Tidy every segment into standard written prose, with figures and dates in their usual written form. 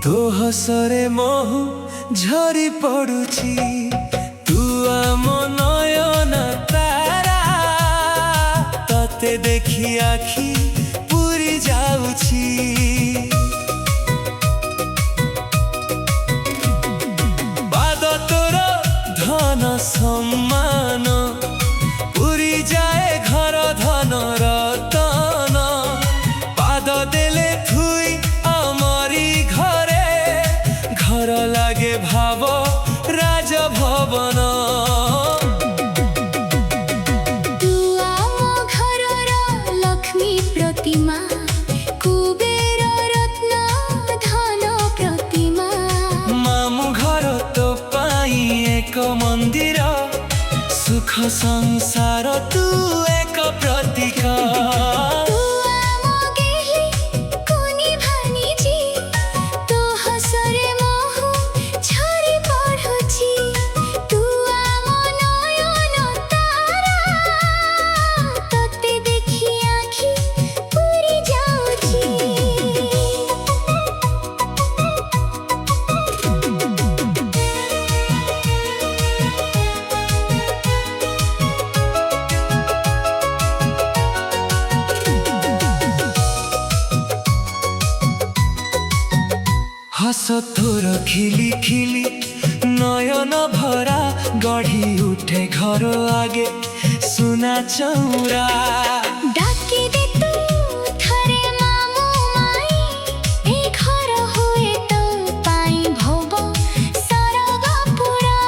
तो हसरे महु झरी पड़ुची तू आम नयन तारा तते देखी आखि पूरी जाउची बाद तोर धन सम्मान पूरी जाए घर धन रतन पाद देले थुई आमरी घरे घर लागे भाव राजभवन तू आम घरर लक्ष्मी प्रतिमा कुबेर रत्न धन प्रतिमा मामु घर तो पाई एक मंदिर सुख संसार तू एक प्रतीक तू आम गेली कुनी भानिजी तो हसरे महु झरी पड़ुची तू आम नयन तारा तते देखी आखि पूरी जाउची हस तोर खिली खिली नयन भरा गढ़ी उठे घर आगे सुना चौरा डाकी दे तू थरे मामू माई ए घर हुए तो पाई भोग सरग पुरा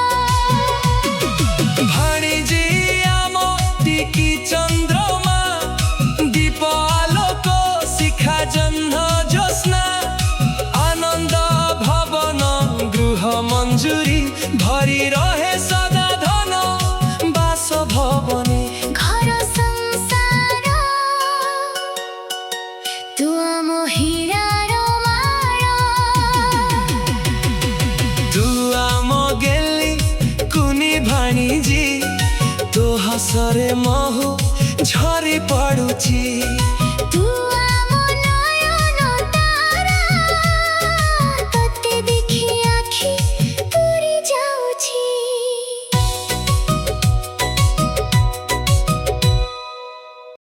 भाणिजी आम टिकी चंद्रमा दीप आलोक शिखा जह्न ज्योत्स्ना आनंद भवन गृह मंजूरी भरी रहे सदा धन बास भवने घर संसार तू आम हीरार मारा तू आम गेली कुनी भाणिजी तो हसरे महु झरी पड़ुची तू